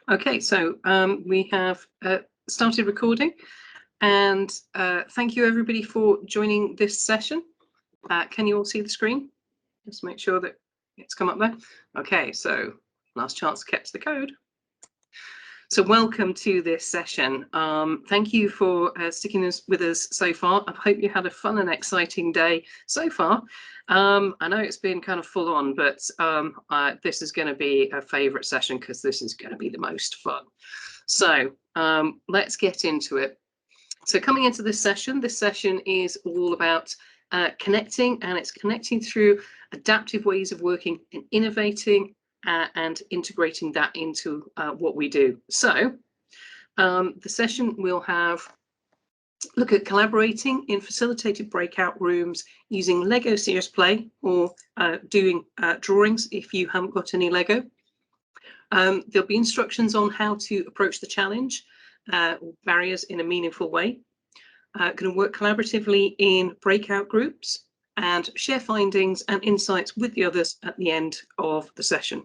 Okay, so we have started recording, and thank you everybody for joining this session. Can you all see the screen? Just make sure that it's come up there. Okay, so last chance to catch the code. So welcome to this session. Thank you for sticking with us so far. I hope you had a fun and exciting day so far. I know it's been kind of full on, but this is going to be a favorite session because this is going to be the most fun. So let's get into it. So coming into this session is all about connecting, and it's connecting through adaptive ways of working and innovating and integrating that into what we do. So the session will have look at collaborating in facilitated breakout rooms using Lego Serious Play, or doing drawings if you haven't got any Lego. There'll be instructions on how to approach the challenge or barriers in a meaningful way. Going to work collaboratively in breakout groups and share findings and insights with the others at the end of the session.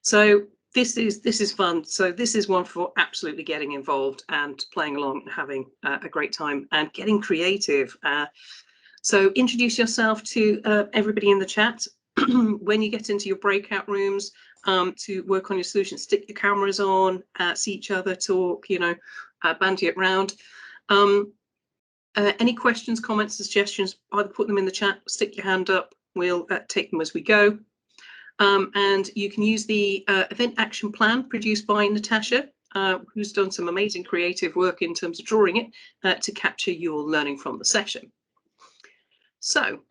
So this is fun. So this is one for absolutely getting involved and playing along and having a great time and getting creative. So introduce yourself to everybody in the chat. When you get into your breakout rooms to work on your solution, stick your cameras on, see each other, talk, bandy it round. Any questions, comments, suggestions, either put them in the chat, stick your hand up, we'll take them as we go. And you can use the event action plan produced by Natasha, who's done some amazing creative work in terms of drawing it to capture your learning from the session. So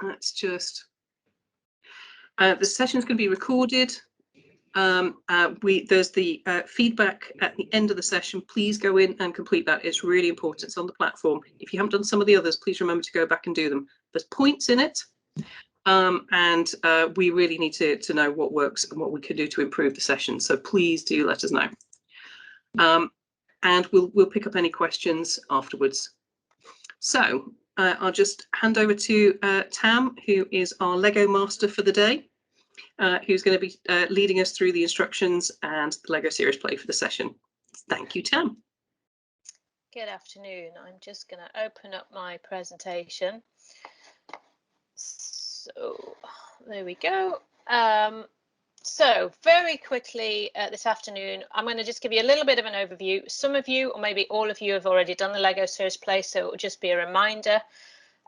let's just, the session is going to be recorded. There's the feedback at the end of the session. Please go in and complete that. It's really important. It's on the platform. If you haven't done some of the others, please remember to go back and do them. There's points in it, and we really need to know what works and what we can do to improve the session. So please do let us know, and we'll pick up any questions afterwards. So I'll just hand over to Tam, who is our Lego master for the day. Who's going to be leading us through the instructions and the Lego Serious Play for the session. Thank you, Tam. Good afternoon. I'm just going to open up my presentation. So there we go. So very quickly this afternoon, I'm going to just give you a little bit of an overview. Some of you, or maybe all of you, have already done the Lego Serious Play, so it will just be a reminder.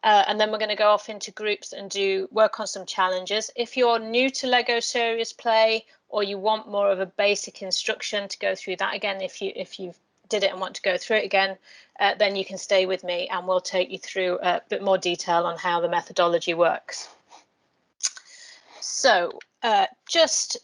And then we're going to go off into groups and work on some challenges. If you're new to Lego Serious Play, or you want more of a basic instruction to go through that again, if you did it and want to go through it again, then you can stay with me and we'll take you through a bit more detail on how the methodology works. So just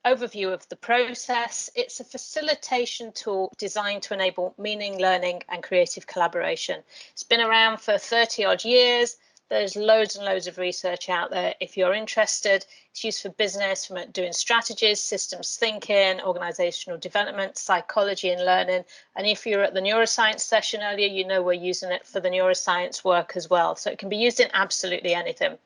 overview of the process. It's a facilitation tool designed to enable meaning, learning and creative collaboration. It's been around for 30 odd years. There's loads and loads of research out there. If you're interested, it's used for business, from doing strategies, systems thinking, organizational development, psychology and learning. And if you're at the neuroscience session earlier, you know we're using it for the neuroscience work as well. So it can be used in absolutely anything.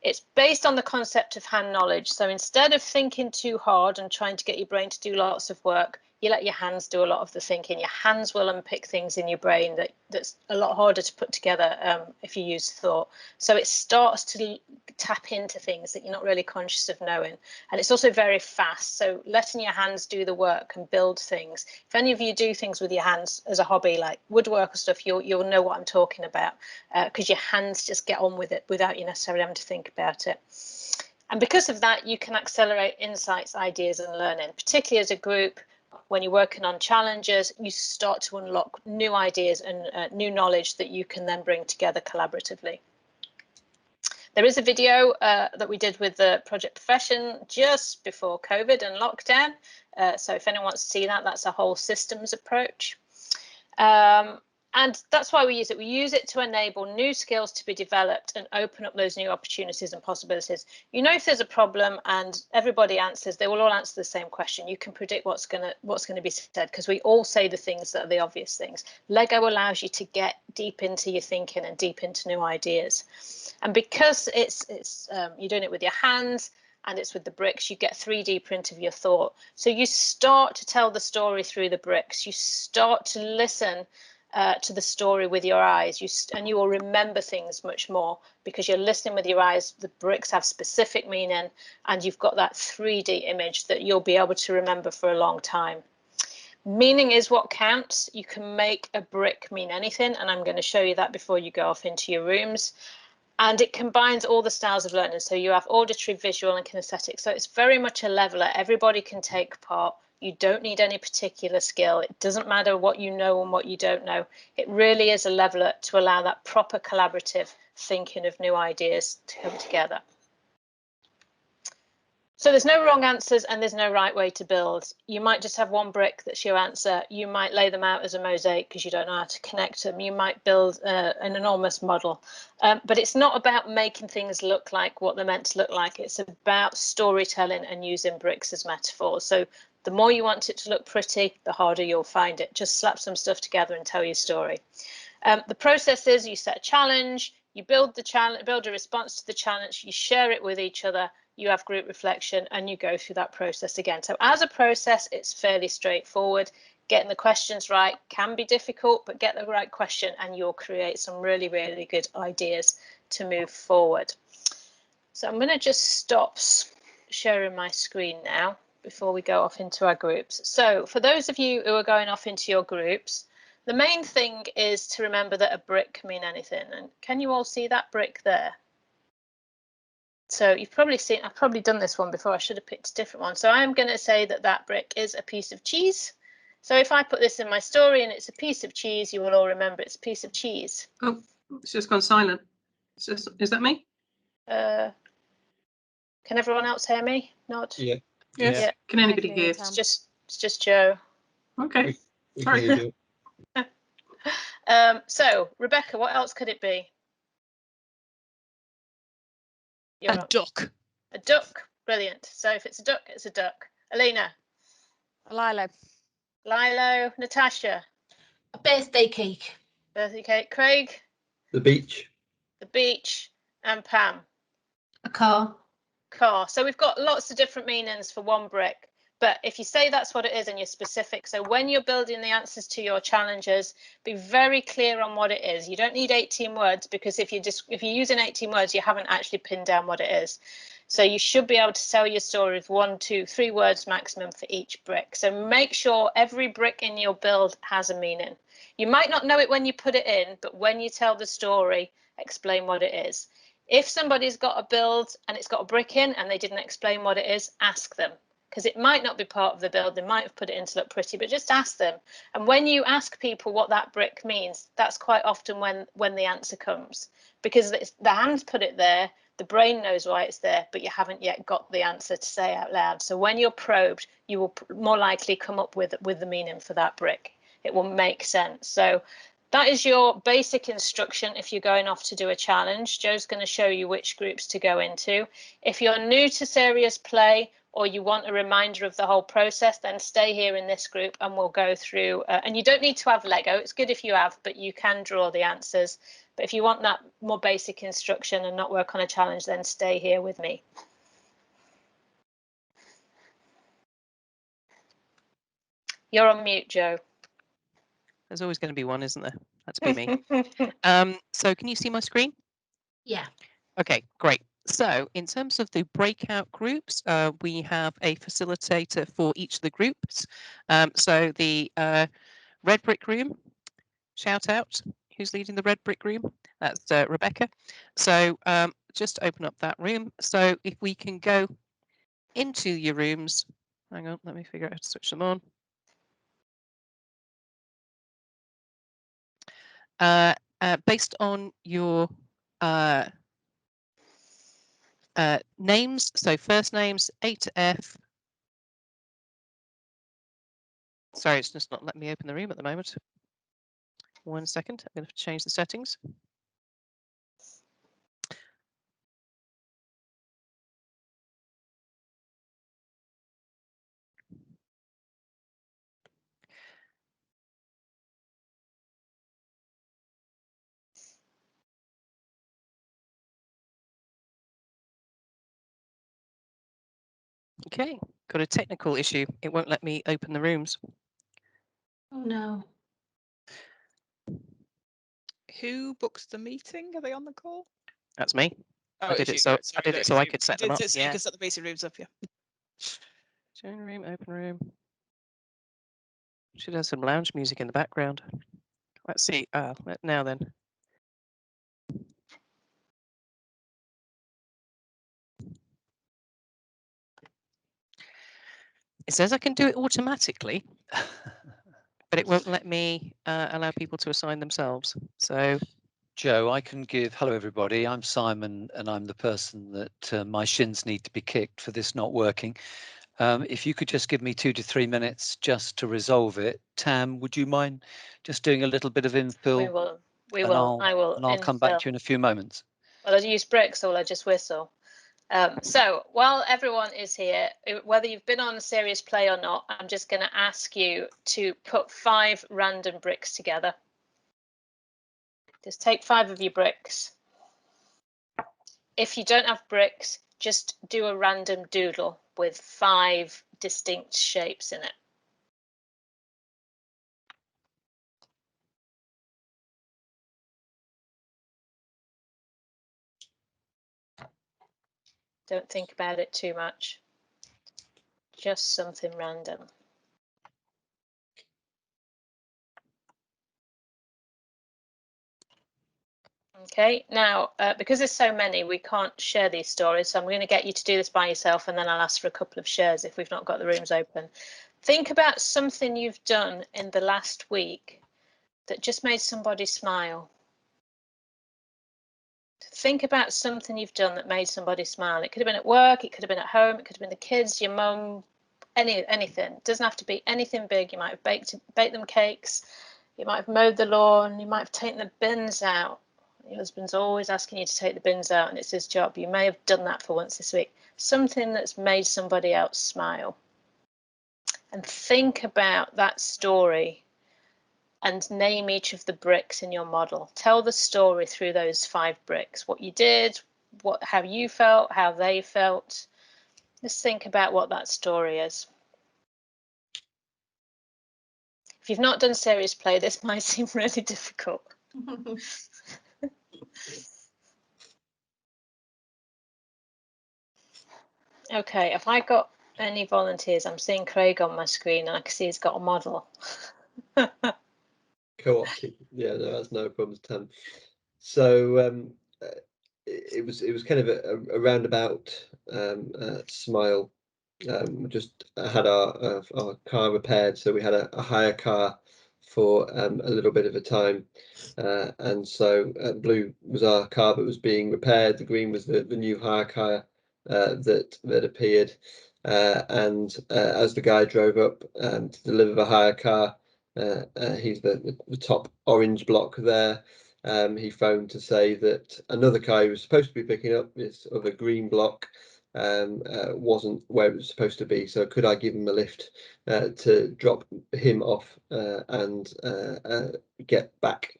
It's based on the concept of hand knowledge. So instead of thinking too hard and trying to get your brain to do lots of work, you let your hands do a lot of the thinking. Your hands will unpick things in your brain that's a lot harder to put together if you use thought. So it starts to tap into things that you're not really conscious of knowing. And it's also very fast. So letting your hands do the work and build things. If any of you do things with your hands as a hobby, like woodwork or stuff, you'll know what I'm talking about, because your hands just get on with it without you necessarily having to think about it. And because of that, you can accelerate insights, ideas and learning, particularly as a group. When you're working on challenges, you start to unlock new ideas and new knowledge that you can then bring together collaboratively. There is a video that we did with the project profession just before COVID and lockdown. So if anyone wants to see that, that's a whole systems approach. And that's why we use it. We use it to enable new skills to be developed and open up those new opportunities and possibilities. You know, if there's a problem and everybody answers, they will all answer the same question. You can predict what's going to be said, because we all say the things that are the obvious things. Lego allows you to get deep into your thinking and deep into new ideas. And because you're doing it with your hands, and it's with the bricks, you get 3D print of your thought. So you start to tell the story through the bricks. You start to listen to the story with your eyes, and you will remember things much more because you're listening with your eyes. The bricks have specific meaning, and you've got that 3D image that you'll be able to remember for a long time. Meaning is what counts. You can make a brick mean anything, and I'm going to show you that before you go off into your rooms. And it combines all the styles of learning. So you have auditory, visual, and kinesthetic. So it's very much a leveler. Everybody can take part. You don't need any particular skill. It doesn't matter what you know and what you don't know. It really is a leveler to allow that proper collaborative thinking of new ideas to come together. So there's no wrong answers and there's no right way to build. You might just have one brick that's your answer. You might lay them out as a mosaic because you don't know how to connect them. You might build an enormous model. But it's not about making things look like what they're meant to look like. It's about storytelling and using bricks as metaphors. So the more you want it to look pretty, the harder you'll find it. Just slap some stuff together and tell your story. The process is you set a challenge, you build the challenge, build a response to the challenge, you share it with each other, you have group reflection, and you go through that process again. So as a process, it's fairly straightforward. Getting the questions right can be difficult, but get the right question and you'll create some really, really good ideas to move forward. So I'm going to just stop sharing my screen now before we go off into our groups. So for those of you who are going off into your groups, the main thing is to remember that a brick can mean anything. And can you all see that brick there? So you've probably seen, I've probably done this one before. I should have picked a different one. So I'm going to say that that brick is a piece of cheese. So if I put this in my story and it's a piece of cheese, you will all remember it's a piece of cheese. Oh, it's just gone silent. Is that me? Can everyone else hear me? Not? Yeah. Yes. Yeah. Can anybody hear? It's just Joe. Okay. We Sorry. can hear you. So Rebecca, what else could it be? You're A up. duck. A duck. Brilliant. So if it's a duck, it's a duck. Alina. A lilo. Lilo. Natasha. A birthday cake. Birthday cake. Craig. The beach. The beach. And Pam. A car. Car. So we've got lots of different meanings for one brick. But if you say that's what it is and you're specific, so when you're building the answers to your challenges, be very clear on what it is. You don't need 18 words because if you're using 18 words, you haven't actually pinned down what it is. So you should be able to tell your story with 1, 2, 3 words maximum for each brick. So make sure every brick in your build has a meaning. You might not know it when you put it in, but when you tell the story, explain what it is. If somebody's got a build and it's got a brick in and they didn't explain what it is, ask them. Because it might not be part of the build, they might have put it in to look pretty, but just ask them. And when you ask people what that brick means, that's quite often when the answer comes. Because the hands put it there, the brain knows why it's there, but you haven't yet got the answer to say out loud. So when you're probed, you will more likely come up with the meaning for that brick. It will make sense. So that is your basic instruction if you're going off to do a challenge. Joe's going to show you which groups to go into. If you're new to serious play, or you want a reminder of the whole process, then stay here in this group and we'll go through. And you don't need to have Lego. It's good if you have, but you can draw the answers. But if you want that more basic instruction and not work on a challenge, then stay here with me. You're on mute, Joe. There's always going to be one, isn't there? That's be me. So can you see my screen? Yeah. Okay, great. So in terms of the breakout groups, we have a facilitator for each of the groups. So the red brick room, shout out. Who's leading the red brick room? That's Rebecca. So just open up that room. So if we can go into your rooms. Hang on, let me figure out how to switch them on. Based on your names, so first names A to F. Sorry, it's just not letting me open the room at the moment. 1 second, I'm going to change the settings. Okay, got a technical issue. It won't let me open the rooms. Oh no. Who books the meeting? Are they on the call? That's me. Oh, I did it so I did it so I could set them up. So you can set the meeting rooms up, yeah. Join room, open room. Should have some lounge music in the background. Let's see. Now then. It says I can do it automatically, but it won't let me allow people to assign themselves. So, Joe, I can give hello everybody. I'm Simon, and I'm the person that my shins need to be kicked for this not working. If you could just give me 2 to 3 minutes just to resolve it, Tam, would you mind just doing a little bit of infill? We will. We and will. I will. And I'll come back to you in a few moments. Will I use bricks or will I just whistle? So while everyone is here, whether you've been on a serious play or not, I'm just going to ask you to put 5 random bricks together. Just take 5 of your bricks. If you don't have bricks, just do a random doodle with 5 distinct shapes in it. Don't think about it too much. Just something random. Okay, now, because there's so many, we can't share these stories, so I'm going to get you to do this by yourself, and then I'll ask for a couple of shares if we've not got the rooms open. Think about something you've done in the last week that just made somebody smile. Think about something you've done that made somebody smile. It could have been at work, it could have been at home, it could have been the kids, your mum, anything. It doesn't have to be anything big. You might have baked them cakes, you might have mowed the lawn, you might have taken the bins out. Your husband's always asking you to take the bins out and it's his job. You may have done that for once this week. Something that's made somebody else smile. And think about that story and name each of the bricks in your model. Tell the story through those 5 bricks. What you did, how you felt, how they felt. Just think about what that story is. If you've not done serious play, this might seem really difficult. Okay, have I got any volunteers? I'm seeing Craig on my screen and I can see he's got a model. Co-opting, yeah, no, that's no problems, Tam. So it was kind of a roundabout smile. Just had our car repaired, so we had a hire car for a little bit of a time, and so blue was our car that was being repaired. The green was the new hire car that appeared, and as the guy drove up to deliver the hire car, he's the top orange block there. He phoned to say that another car he was supposed to be picking up, this other green block, wasn't where it was supposed to be. So could I give him a lift to drop him off and get back?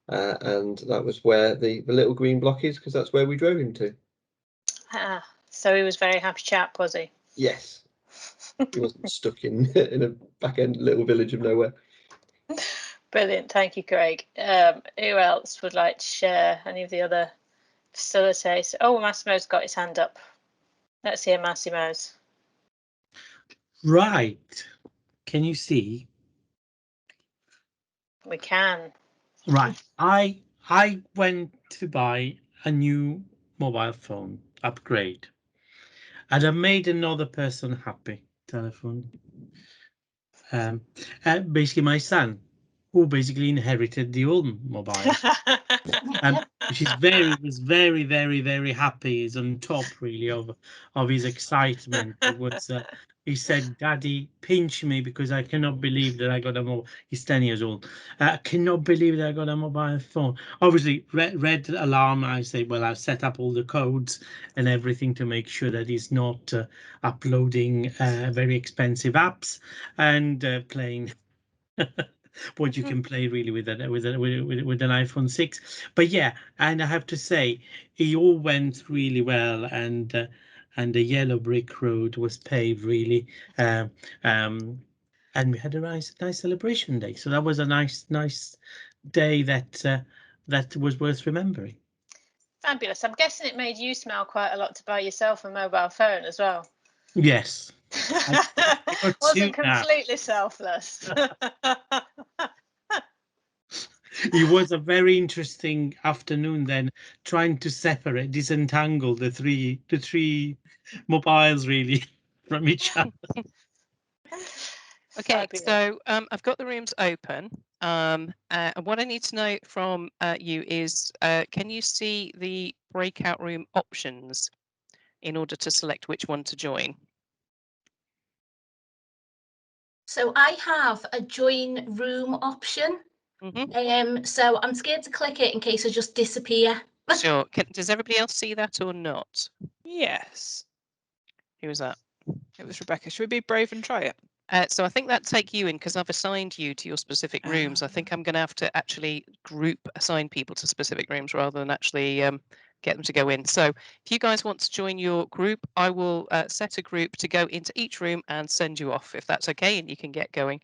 And that was where the little green block is, because that's where we drove him to. So he was a very happy chap, was he? Yes. He wasn't stuck in a back end little village of nowhere. Brilliant, thank you, Craig. Who else would like to share any of the other facilitators? Oh, Massimo's got his hand up. Let's hear Massimo's. Right. Can you see? We can. Right. I went to buy a new mobile phone upgrade, and I made another person happy. Telephone. Basically my son, who basically inherited the old mobile. Which is was very, very, very happy. He's on top really of his excitement. It was he said, "Daddy, pinch me because I cannot believe that I got a mobile." He's 10 years old. I cannot believe that I got a mobile phone. Obviously, red alarm. I say, well, I've set up all the codes and everything to make sure that he's not uploading very expensive apps and playing what you can play really with an iPhone 6. But yeah, and I have to say, it all went really well, and and the yellow brick road was paved really. And we had a nice celebration day. So that was a nice day that that was worth remembering. Fabulous. I'm guessing it made you smile quite a lot to buy yourself a mobile phone as well. Yes. Wasn't completely selfless. It was a very interesting afternoon then, trying to disentangle the three mobiles really from each other. Okay, Fabulous. so I've got the rooms open. And what I need to know from you is, can you see the breakout room options in order to select which one to join? So I have a join room option. So I'm scared to click it in case I just disappear. Sure. Does everybody else see that or not? Yes, Who was that? it was Rebecca. Should we be brave and try it? So I think that take you in because I've assigned you to your specific rooms. I think I'm going to have to actually assign people to specific rooms rather than actually get them to go in. So if you guys want to join your group, I will set a group to go into each room and send you off if that's okay, and you can get going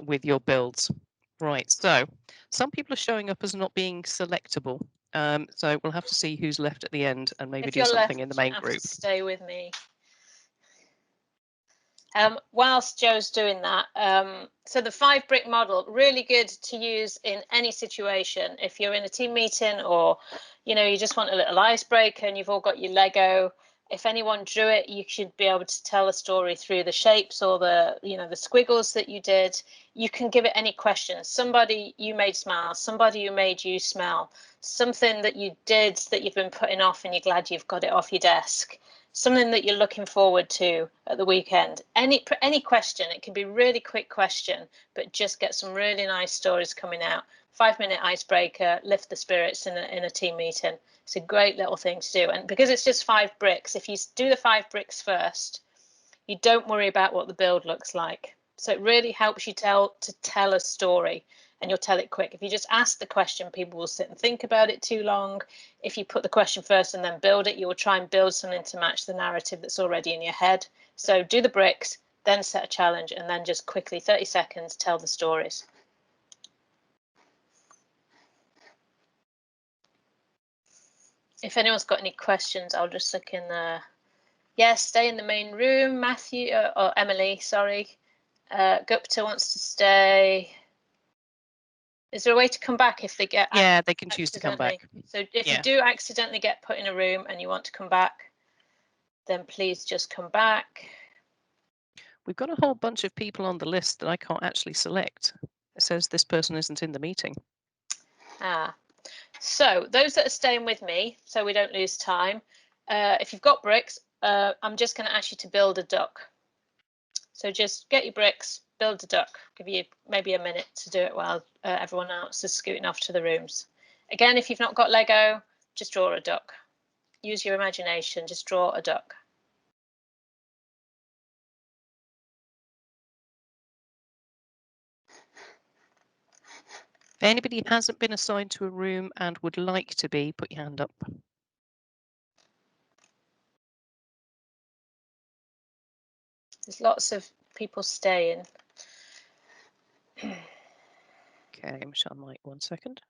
with your builds. Right, so some people are showing up as not being selectable. So we'll have to see who's left at the end and maybe do something in the main group. Stay with me. Whilst Joe's doing that, so the 5 brick model, really good to use in any situation. If you're in a team meeting or, you know, you just want a little icebreaker and you've all got your Lego, if anyone drew it, you should be able to tell a story through the shapes or the, you know, the squiggles that you did. You can give it any question. Somebody you made smile, somebody who made you smell, something that you did that you've been putting off and you're glad you've got it off your desk. Something that you're looking forward to at the weekend. Any question, it can be a really quick question, but just get some really nice stories coming out. 5-minute icebreaker, lift the spirits in a team meeting. It's a great little thing to do. And because it's just 5 bricks, if you do the 5 bricks first, you don't worry about what the build looks like. So it really helps you tell a story, and you'll tell it quick. If you just ask the question, people will sit and think about it too long. If you put the question first and then build it, you will try and build something to match the narrative that's already in your head. So do the bricks, then set a challenge, and then just quickly, 30 seconds, tell the stories. If anyone's got any questions, I'll just look in there. Yes, stay in the main room. Matthew, or Emily, sorry. Gupta wants to stay. Is there a way to come back if they get? Yeah, they can choose to come back. So if you do accidentally get put in a room and you want to come back, then please just come back. We've got a whole bunch of people on the list that I can't actually select. It says this person isn't in the meeting. So those that are staying with me, so we don't lose time, if you've got bricks, I'm just going to ask you to build a duck. So just get your bricks, build a duck. Give you maybe a minute to do it while everyone else is scooting off to the rooms. Again, if you've not got Lego, just draw a duck. Use your imagination, just draw a duck. If anybody hasn't been assigned to a room and would like to be, put your hand up. There's lots of people staying. Okay, Michelle, Mike, 1 second.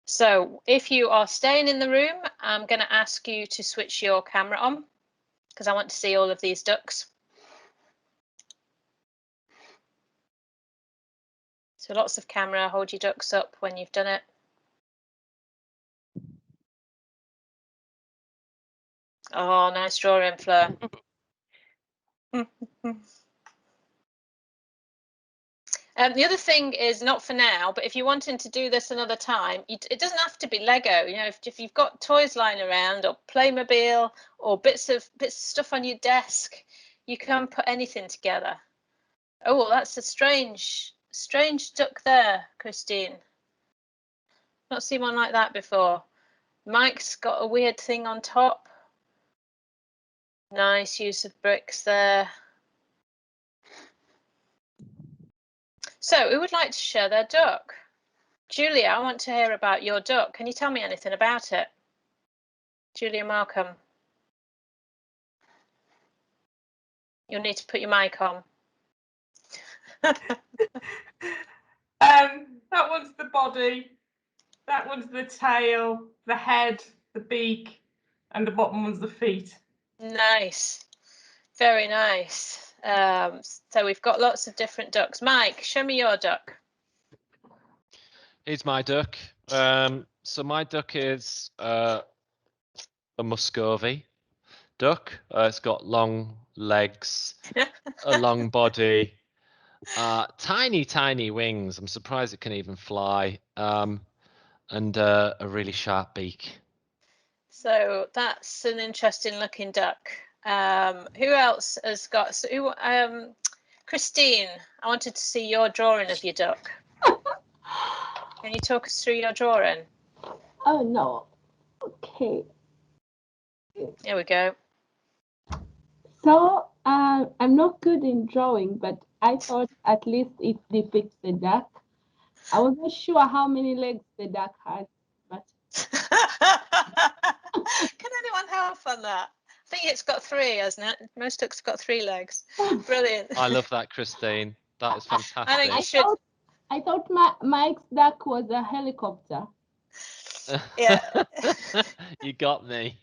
So if you are staying in the room, I'm going to ask you to switch your camera on because I want to see all of these ducks. So lots of camera, hold your ducks up when you've done it. Oh, nice drawing, Fleur. The other thing is, not for now, but if you're wanting to do this another time, it doesn't have to be Lego. You know, if you've got toys lying around or Playmobil or bits of stuff on your desk, you can put anything together. Oh, well, that's a strange duck there, Christine. Not seen one like that before. Mike's got a weird thing on top. Nice use of bricks there. So who would like to share their duck? Julia, I want to hear about your duck. Can you tell me anything about it? Julia Markham. You'll need to put your mic on. That one's the body, that one's the tail, the head, the beak, and the bottom one's the feet. Nice. Very nice. So we've got lots of different ducks. Mike, show me your duck. Here's my duck. So my duck is a Muscovy duck. It's got long legs, a long body, tiny wings. I'm surprised it can even fly, and a really sharp beak. So that's an interesting looking duck. Who else has got? So, Christine, I wanted to see your drawing of your duck. Can you talk us through your drawing? Oh no. Okay. Here we go. So I'm not good in drawing, but I thought at least it depicts the duck. I wasn't sure how many legs the duck had, but Can anyone help on that? I think it's got 3, hasn't it? Most ducks have got 3 legs. Brilliant. I love that, Christine. That is fantastic. I think you should. I thought Mike's duck was a helicopter. Yeah. You got me.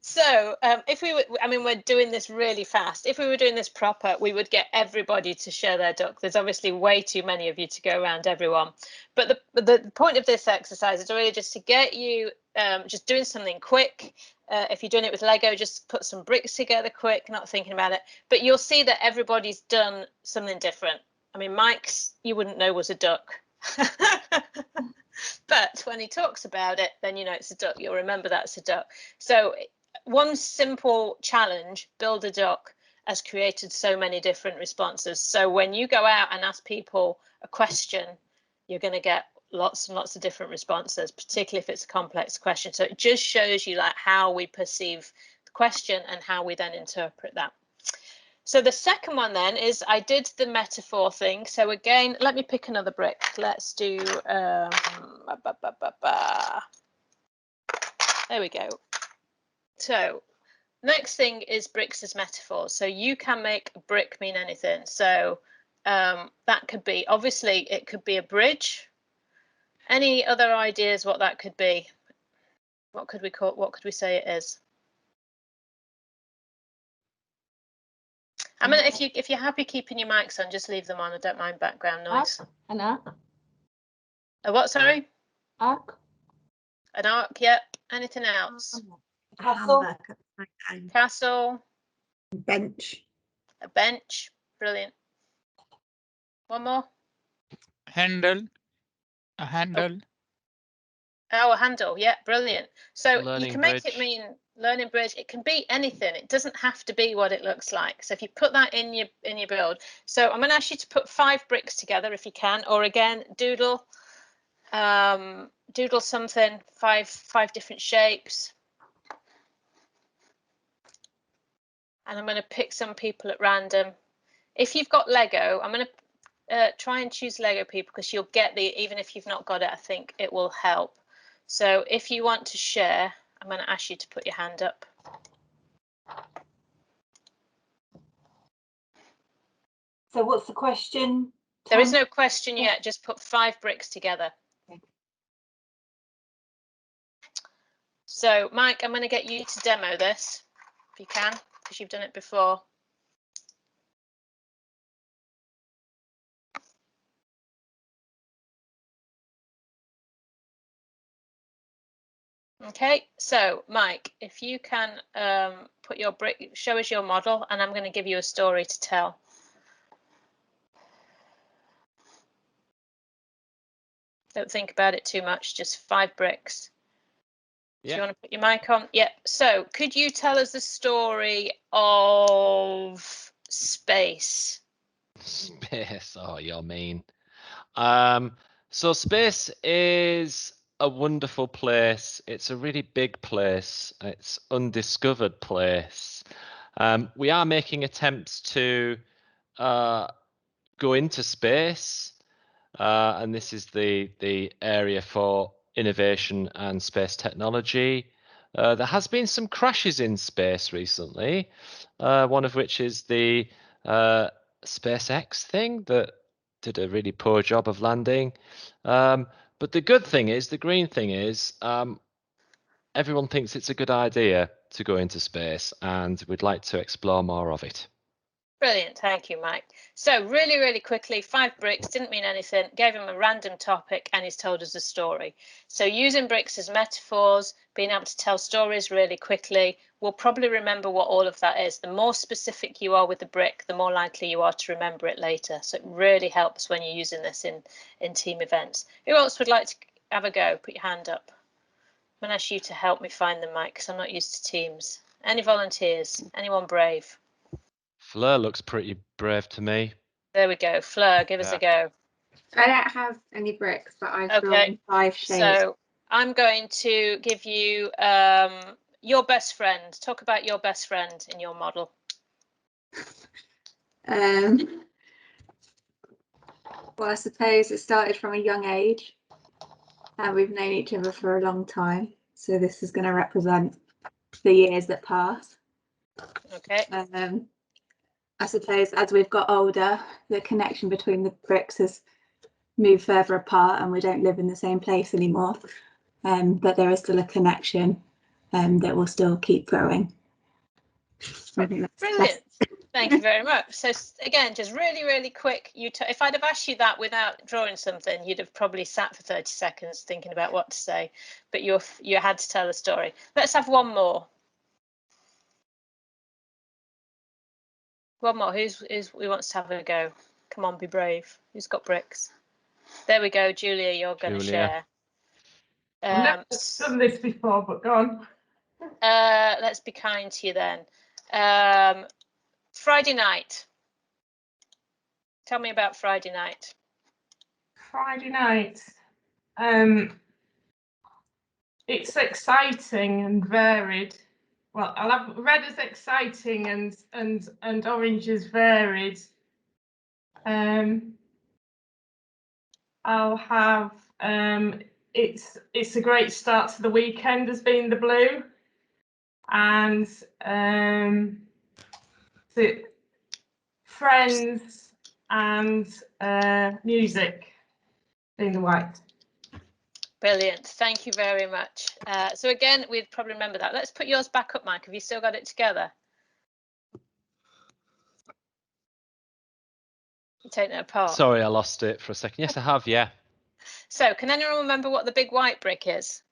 So if we were, I mean, we're doing this really fast. If we were doing this proper, we would get everybody to share their duck. There's obviously way too many of you to go around everyone. But the point of this exercise is really just to get you just doing something quick. If you're doing it with Lego, just put some bricks together quick, not thinking about it. But you'll see that everybody's done something different. I mean, Mike's, you wouldn't know was a duck. But when he talks about it, then you know it's a duck. You'll remember that's a duck. So one simple challenge, build a duck, has created so many different responses. So when you go out and ask people a question, you're going to get lots and lots of different responses, particularly if it's a complex question. So it just shows you like how we perceive the question and how we then interpret that. So the second one then is I did the metaphor thing. So again, let me pick another brick. Let's do, there we go. So next thing is bricks as metaphors. So you can make a brick mean anything. So that could be, obviously it could be a bridge. Any other ideas what that could be? What could we call, what could we say it is? I mean, if you're happy keeping your mics on, just leave them on. I don't mind background noise. An arc. A what, sorry? Arc. An arc, yep. Anything else? Castle. Castle. Bench. A bench. Brilliant. One more. Handle. A handle. Oh, a handle. Yeah, brilliant. So Learning you can make bridge. it mean learning bridge. It can be anything. It doesn't have to be what it looks like. So if you put that in your build. So I'm going to ask you to put 5 bricks together if you can, or again, doodle. Doodle something. Five different shapes. And I'm going to pick some people at random. If you've got Lego, I'm going to try and choose Lego people because you'll get the, even if you've not got it, I think it will help. So if you want to share, I'm going to ask you to put your hand up. So what's the question? There is no question yet, just put 5 bricks together. Okay. So Mike, I'm going to get you to demo this, if you can, because you've done it before. Okay, so Mike, if you can put your brick, show us your model, and I'm going to give you a story to tell. Don't think about it too much, just 5 bricks. Yeah. Do you want to put your mic on? Yeah. So could you tell us the story of space? Space. Oh, you're mean. So space is a wonderful place. It's a really big place. It's undiscovered place. We are making attempts to go into space. and this is the area for innovation and space technology. There has been some crashes in space recently, one of which is the SpaceX thing that did a really poor job of landing. But the good thing is, the green thing is, everyone thinks it's a good idea to go into space, and we'd like to explore more of it. Brilliant, thank you, Mike. So really, really quickly, 5 bricks, didn't mean anything, gave him a random topic and he's told us a story. So using bricks as metaphors, being able to tell stories really quickly, we'll probably remember what all of that is. The more specific you are with the brick, the more likely you are to remember it later. So it really helps when you're using this in team events. Who else would like to have a go? Put your hand up. I'm going to ask you to help me find the mic because I'm not used to Teams. Any volunteers? Anyone brave? Fleur looks pretty brave to me. There we go. Fleur, give us a go. I don't have any bricks, but I've Okay, drawn 5 shapes. So I'm going to give you your best friend. Talk about your best friend in your model. Well, I suppose it started from a young age and we've known each other for a long time. So this is going to represent the years that pass. Okay. I suppose as we've got older, the connection between the bricks has moved further apart and we don't live in the same place anymore. But there is still a connection that will still keep growing. I think that's Brilliant. Thank you very much. So again, just really, really quick. If I'd have asked you that without drawing something, you'd have probably sat for 30 seconds thinking about what to say, but you had to tell a story. Let's have one more. One more. Who wants to have a go? Come on, be brave. Who's got bricks? There we go, Julia. You're going to share. I've never done this before, but go on. Let's be kind to you then. Friday night. Tell me about Friday night. Friday night. It's exciting and varied. Well, I'll have red as exciting and orange as varied. I'll have it's a great start to the weekend as being the blue, and the friends and music being the white. Brilliant, thank you very much. So again, we'd probably remember that. Let's put yours back up, Mike. Have you still got it together? You're taking it apart. Sorry, I lost it for a second. Yes, I have, yeah. So can anyone remember what the big white brick is?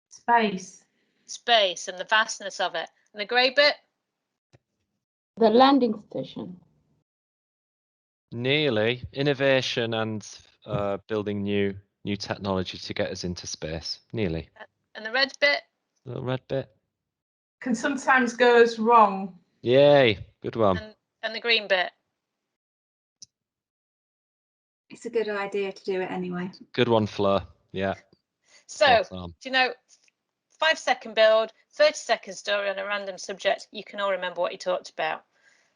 Space. Space and the vastness of it. And the grey bit? The landing station. Nearly. Innovation and building new technology to get us into space. Nearly. And the red bit? Little red bit. Can sometimes goes wrong. Yay, good one. And the green bit? It's a good idea to do it anyway. Good one, Fleur. Yeah. So, do you know, 5-second build, 30-second story on a random subject, you can all remember what you talked about.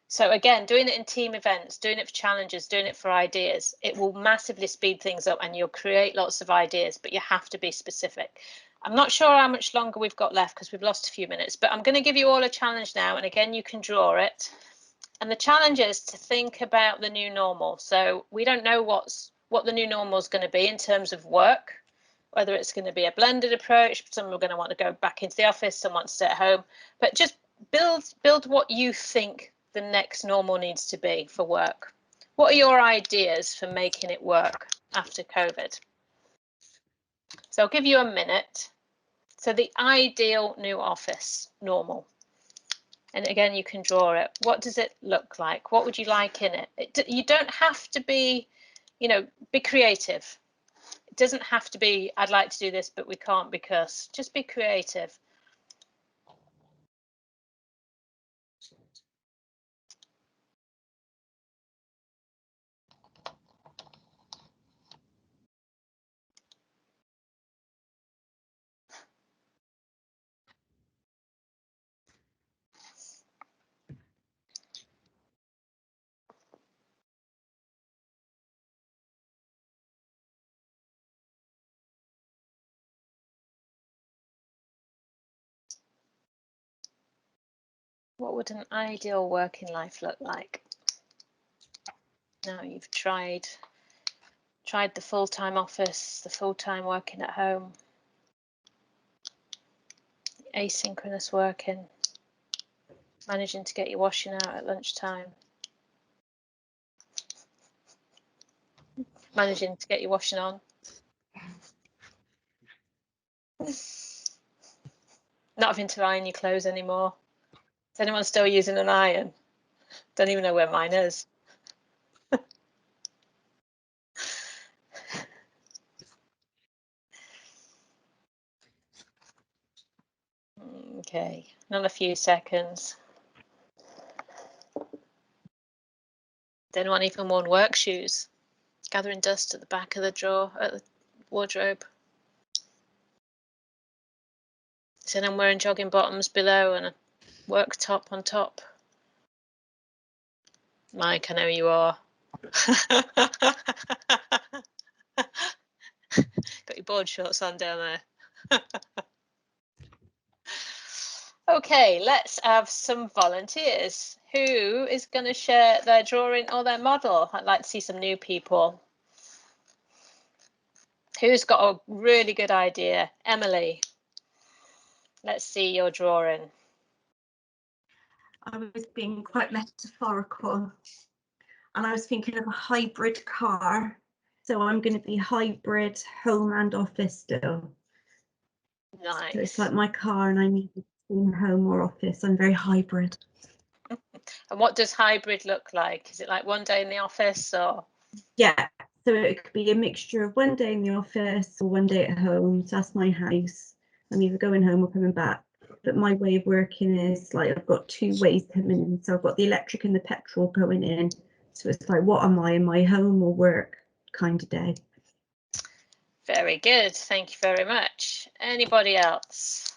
So again, doing it in team events, doing it for challenges, doing it for ideas, it will massively speed things up and you'll create lots of ideas, but you have to be specific. I'm not sure how much longer we've got left because we've lost a few minutes, but I'm going to give you all a challenge now. And again, you can draw it. And the challenge is to think about the new normal. So we don't know what the new normal is going to be in terms of work, whether it's going to be a blended approach. Some are going to want to go back into the office, some want to stay at home, but just build what you think the next normal needs to be for work. What are your ideas for making it work after COVID? So I'll give you a minute. So the ideal new office normal. And again, you can draw it. What does it look like? What would you like in it? You don't have to be, be creative. It doesn't have to be, I'd like to do this, but we can't because. Just be creative. What would an ideal working life look like? Now you've tried the full-time office, the full-time working at home, asynchronous working, managing to get your washing out at lunchtime, managing to get your washing on. Not having to iron your clothes anymore. Is anyone still using an iron? Don't even know where mine is. Okay, another few seconds. Does anyone even worn work shoes? Gathering dust at the back of the drawer, at the wardrobe. Is anyone wearing jogging bottoms below and a work top on top? Mike, I know you are. Got your board shorts on down there. Okay, let's have some volunteers. Who is going to share their drawing or their model? I'd like to see some new people. Who's got a really good idea? Emily, let's see your drawing. I was being quite metaphorical, and I was thinking of a hybrid car. So I'm going to be hybrid home and office still. Nice. So it's like my car, and I need to be in home or office. I'm very hybrid. And what does hybrid look like? Is it like one day in the office or? Yeah, so it could be a mixture of one day in the office or one day at home. So that's my house. I'm either going home or coming back. But my way of working is like I've got two ways coming in. So I've got the electric and the petrol going in. So it's like, what am I, in my home or work kind of day? Very good. Thank you very much. Anybody else?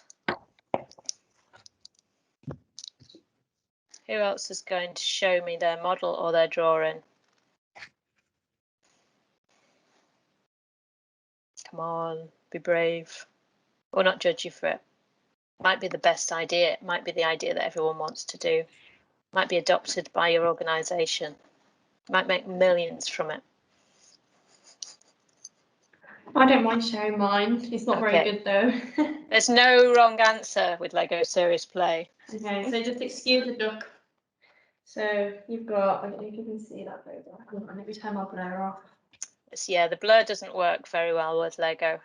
Who else is going to show me their model or their drawing? Come on, be brave. We'll not judge you for it. Might be the best idea. It might be the idea that everyone wants to do. Might be adopted by your organisation. Might make millions from it. I don't mind sharing mine. It's not very good though. There's no wrong answer with Lego Serious Play. Okay, so just excuse the duck. So you've got, I don't know if you can see that photograph. Let me turn my blur off. Yeah, the blur doesn't work very well with Lego.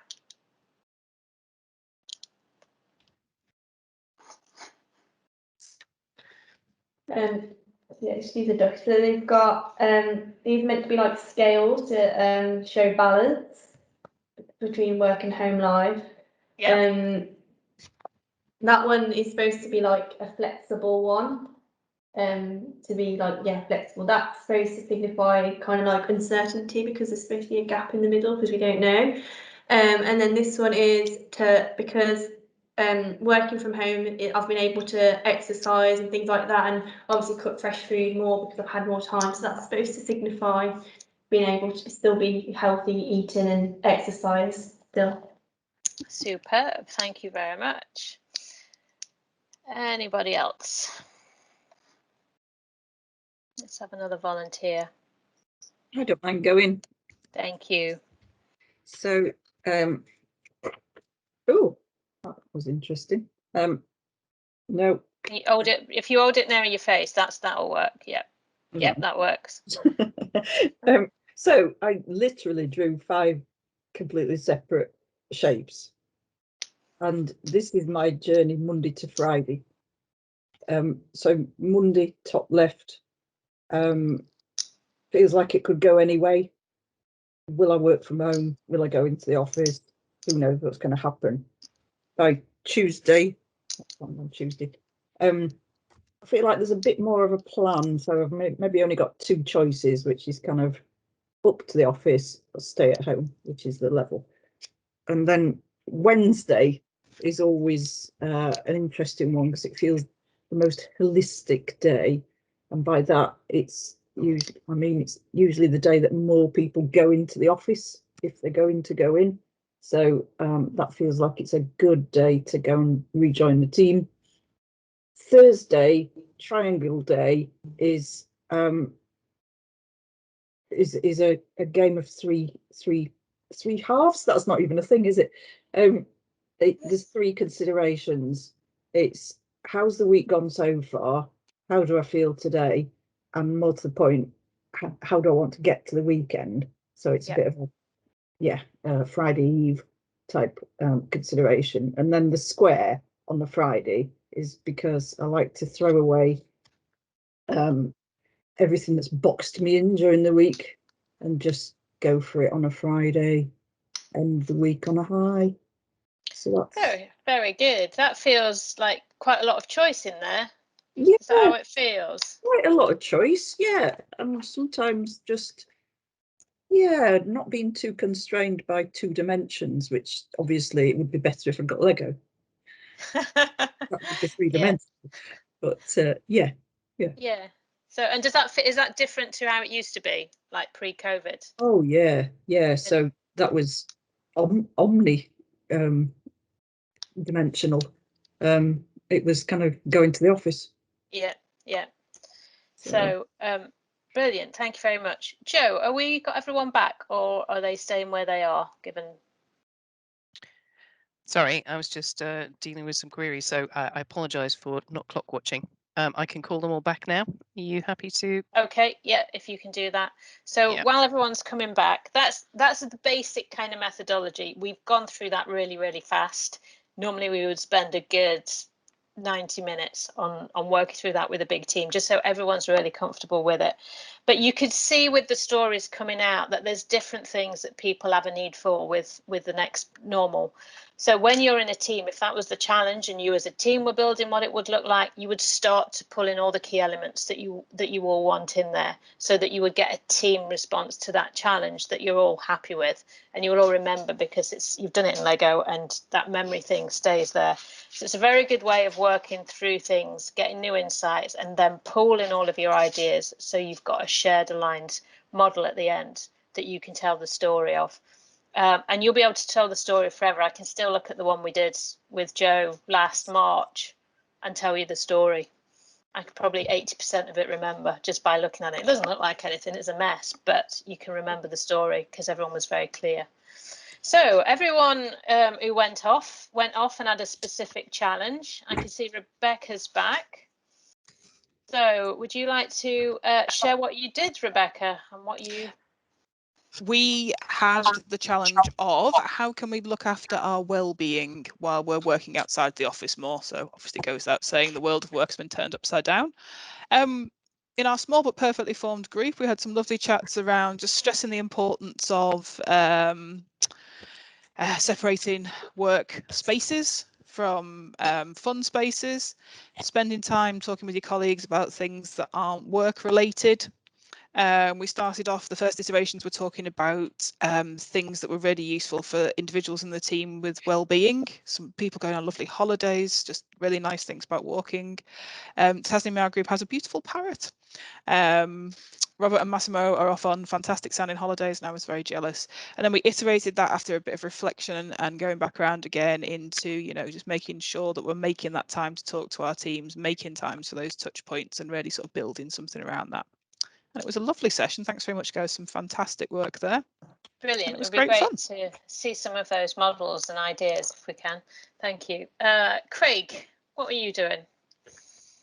Yeah, excuse the duck. So they've got, these are meant to be like scales to show balance between work and home life. Yeah. That one is supposed to be like a flexible one. To be like, yeah, flexible. That's supposed to signify kind of like uncertainty because there's supposed to be a gap in the middle because we don't know. And then this one is because working from home, I've been able to exercise and things like that, and obviously cook fresh food more because I've had more time. So that's supposed to signify being able to still be healthy, eating and exercise still. Superb. Thank you very much. Anybody else? Let's have another volunteer. I don't mind going. Thank you. So, oh, that was interesting. No. You hold it, if you hold it near your face, that'll work. Yep. Yep, that works. So I literally drew 5 completely separate shapes. And this is my journey Monday to Friday. So Monday, top left, feels like it could go any way. Will I work from home? Will I go into the office? Who knows what's going to happen? By Tuesday, on Tuesday, I feel like there's a bit more of a plan. So I've maybe only got 2 choices, which is kind of up to the office or stay at home, which is the level. And then Wednesday is always an interesting one because it feels the most holistic day. And by that, it's usually the day that more people go into the office if they're going to go in. So that feels like it's a good day to go and rejoin the team. Thursday triangle day is a game of three halves. That's not even a thing, is it? There's three considerations. It's how's the week gone so far? How do I feel today? And more to the point, how do I want to get to the weekend? So it's a bit of a Friday Eve type consideration. And then the square on the Friday is because I like to throw away everything that's boxed me in during the week and just go for it on a Friday, end the week on a high. So that's very, very good. That feels like quite a lot of choice in there. Yeah, is that how it feels? Quite a lot of choice, yeah. And sometimes just not being too constrained by 2 dimensions, which obviously it would be better if I got Lego. That would be 3 dimensions. But yeah. So, and does that fit, is that different to how it used to be, like pre-COVID? Oh yeah. So that was omni dimensional. It was kind of going to the office. Yeah. So brilliant, thank you very much. Joe, are we got everyone back, or are they staying where they are, given? Sorry, I was just dealing with some queries, so I apologise for not clock watching. I can call them all back now. Are you happy to? Okay, yeah, if you can do that. So while everyone's coming back, that's the basic kind of methodology. We've gone through that really, really fast. Normally we would spend a good 90 minutes on working through that with a big team, just so everyone's really comfortable with it. But you could see with the stories coming out that there's different things that people have a need for with the next normal. So when you're in a team, if that was the challenge and you as a team were building what it would look like, you would start to pull in all the key elements that you all want in there, so that you would get a team response to that challenge that you're all happy with and you will all remember, because you've done it in Lego and that memory thing stays there. So it's a very good way of working through things, getting new insights, and then pooling all of your ideas so you've got a shared aligned model at the end that you can tell the story of. And you'll be able to tell the story forever. I can still look at the one we did with Joe last March and tell you the story. I could probably 80% of it remember just by looking at it. It doesn't look like anything, it's a mess, but you can remember the story because everyone was very clear. So everyone who went off and had a specific challenge. I can see Rebecca's back. So would you like to share what you did, Rebecca, and what you... We had the challenge of how can we look after our well-being while we're working outside the office more. So obviously it goes without saying the world of work has been turned upside down. In our small but perfectly formed group, we had some lovely chats around just stressing the importance of separating work spaces from fun spaces, spending time talking with your colleagues about things that aren't work related. We started off, the first iterations were talking about things that were really useful for individuals in the team with well-being. Some people going on lovely holidays, just really nice things about walking. Tasnim in our group has a beautiful parrot. Robert and Massimo are off on fantastic sounding holidays, and I was very jealous. And then we iterated that after a bit of reflection and going back around again into, just making sure that we're making that time to talk to our teams, making times for those touch points, and really sort of building something around that. And it was a lovely session. Thanks very much, guys. Some fantastic work there. Brilliant. It would be great to see some of those models and ideas if we can. Thank you. Craig, what were you doing?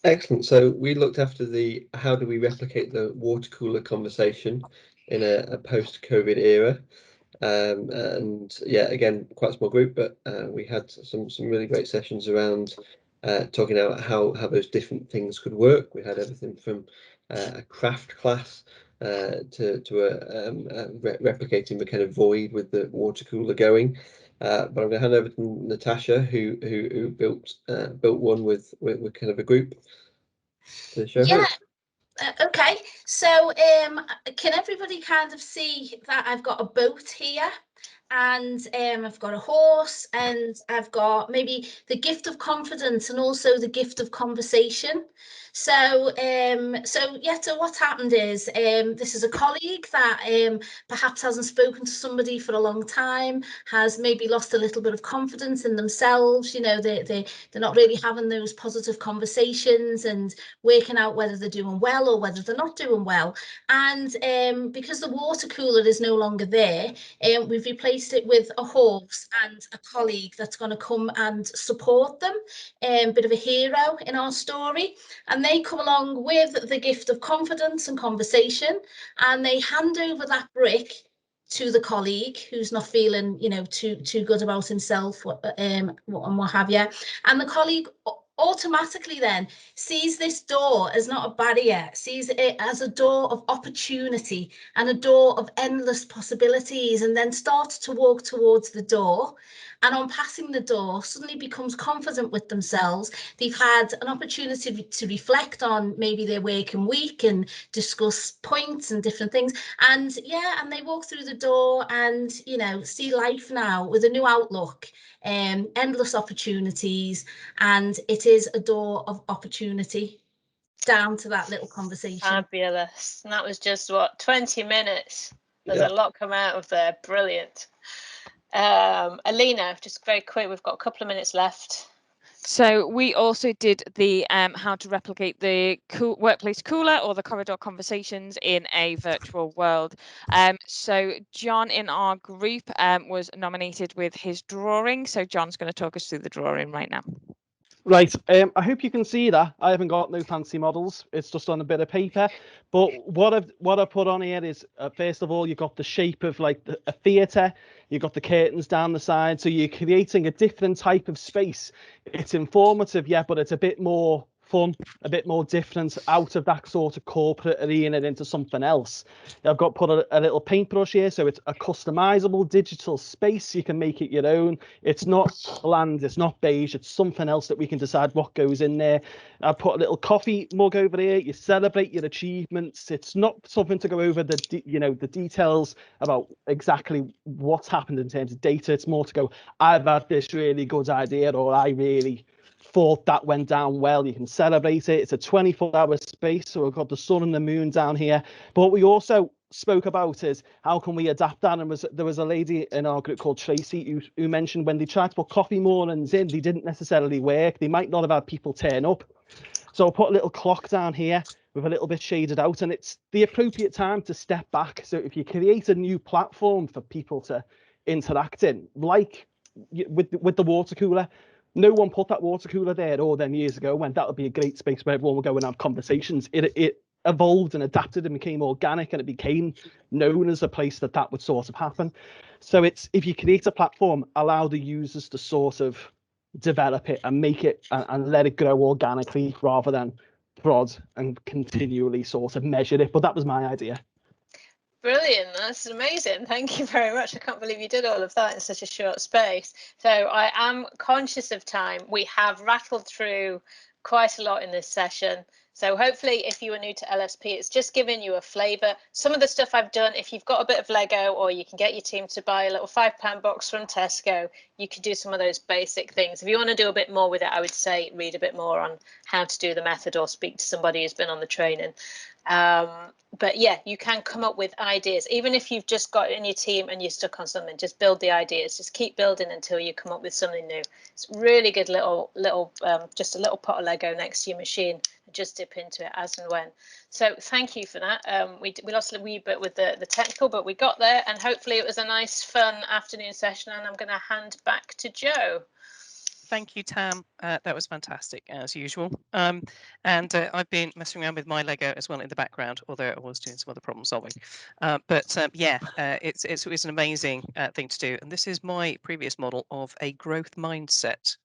Excellent. So we looked after the how do we replicate the water cooler conversation in a post-COVID era. And yeah, again, quite a small group, but we had some really great sessions around talking about how those different things could work. We had everything from a craft class to replicating the kind of void with the water cooler going. But I'm going to hand over to Natasha, who built one with kind of a group to show her. Okay, so can everybody kind of see that I've got a boat here, and I've got a horse, and I've got maybe the gift of confidence and also the gift of conversation. So so what's happened is this is a colleague that perhaps hasn't spoken to somebody for a long time, has maybe lost a little bit of confidence in themselves. You know, they're not really having those positive conversations and working out whether they're doing well or whether they're not doing well. And because the water cooler is no longer there, we've replaced it with a horse and a colleague that's going to come and support them, bit of a hero in our story. And they come along with the gift of confidence and conversation, and they hand over that brick to the colleague who's not feeling, you know, too good about himself, and what have you. And the colleague automatically then sees this door as not a barrier, sees it as a door of opportunity and a door of endless possibilities, and then starts to walk towards the door. And on passing the door, suddenly becomes confident with themselves. They've had an opportunity to reflect on maybe their working week and discuss points and different things. And yeah, and they walk through the door and, you know, see life now with a new outlook, endless opportunities, and it is a door of opportunity down to that little conversation. Fabulous. And that was just what, 20 minutes. There's Yeah. a lot come out of there. Brilliant. Alina, just very quick, we've got a couple of minutes left. So we also did the how to replicate the workplace cooler or the corridor conversations in a virtual world. So John in our group was nominated with his drawing. So John's going to talk us through the drawing right now. Right, I hope you can see that. I haven't got no fancy models. It's just on a bit of paper. But what I've put on here is, first of all, you've got the shape of like a theatre. You've got the curtains down the side. So you're creating a different type of space. It's informative, yeah, but it's a bit more fun, a bit more different, out of that sort of corporate arena into something else. I've got put a little paintbrush here, so it's a customizable digital space. You can make it your own. It's not bland, it's not beige, it's something else that we can decide what goes in there. I've put a little coffee mug over here. You celebrate your achievements. It's not something to go over the details about exactly what's happened in terms of data. It's more to go, I've had this really good idea, or I really thought that went down well. You can celebrate it. It's a 24-hour space, so we've got the sun and the moon down here. But what we also spoke about is how can we adapt that, and there was a lady in our group called Tracy who mentioned when they tried to put coffee mornings in, they didn't necessarily work. They might not have had people turn up. So I'll put a little clock down here with a little bit shaded out, and it's the appropriate time to step back. So if you create a new platform for people to interact in, like with the water cooler, no one put that water cooler there all them years ago when that would be a great space where everyone would go and have conversations. It evolved and adapted and became organic, and it became known as a place that would sort of happen. So it's, if you create a platform, allow the users to sort of develop it and make it and let it grow organically rather than prod and continually sort of measure it. But that was my idea. Brilliant, that's amazing. Thank you very much. I can't believe you did all of that in such a short space. So I am conscious of time. We have rattled through quite a lot in this session. So hopefully if you are new to LSP, it's just giving you a flavour. Some of the stuff I've done, if you've got a bit of Lego, or you can get your team to buy a little £5 box from Tesco, you could do some of those basic things. If you want to do a bit more with it, I would say read a bit more on how to do the method or speak to somebody who's been on the training. But yeah, you can come up with ideas, even if you've just got it in your team and you're stuck on something. Just build the ideas, just keep building until you come up with something new. It's really good little just a little pot of Lego next to your machine, just dip into it as and when. So thank you for that. We lost a wee bit with the technical, but we got there, and hopefully it was a nice fun afternoon session, and I'm going to hand back to Joe. Thank you, Tam. That was fantastic, as usual. And I've been messing around with my Lego as well in the background, although I was doing some other problem solving. It's an amazing thing to do. And this is my previous model of a growth mindset.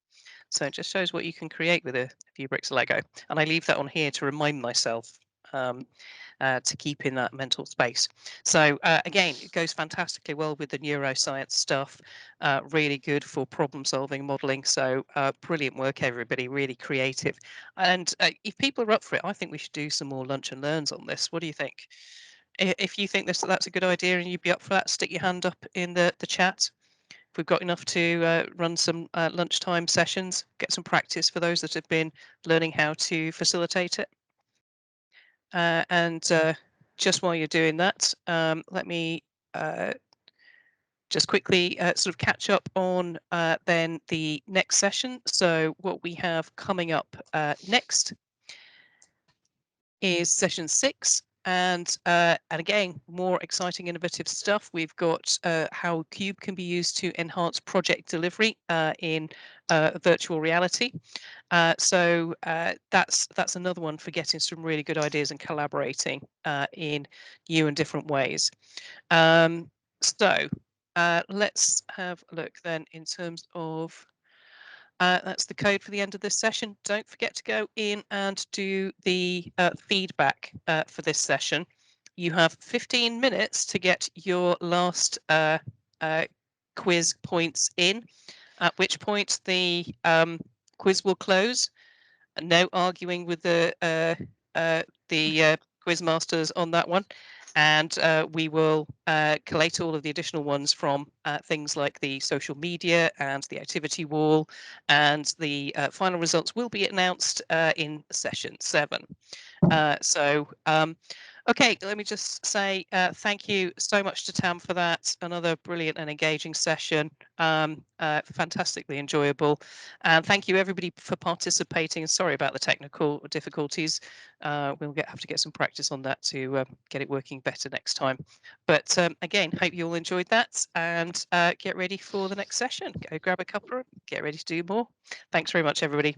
So it just shows what you can create with a few bricks of Lego. And I leave that on here to remind myself to keep in that mental space. So again, it goes fantastically well with the neuroscience stuff, really good for problem solving, modeling. So brilliant work, everybody, really creative. And if people are up for it, I think we should do some more lunch and learns on this. What do you think? If you think that's a good idea and you'd be up for that, stick your hand up in the chat. if we've got enough to run some lunchtime sessions, get some practice for those that have been learning how to facilitate it. And just while you're doing that, let me just quickly sort of catch up on then the next session. So what we have coming up next is session 6. And again, more exciting, innovative stuff. We've got how Cube can be used to enhance project delivery in virtual reality. So that's another one for getting some really good ideas and collaborating in new and different ways. So let's have a look then in terms of that's the code for the end of this session. Don't forget to go in and do the feedback for this session. You have 15 minutes to get your last quiz points in, at which point the quiz will close. No arguing with the quiz masters on that one. And we will collate all of the additional ones from things like the social media and the activity wall, and the final results will be announced in session 7. Okay, let me just say thank you so much to Tam for that. Another brilliant and engaging session, fantastically enjoyable. And thank you everybody for participating. Sorry about the technical difficulties. We'll have to get some practice on that to get it working better next time. But again, hope you all enjoyed that, and get ready for the next session. Go grab a cuppa, get ready to do more. Thanks very much, everybody.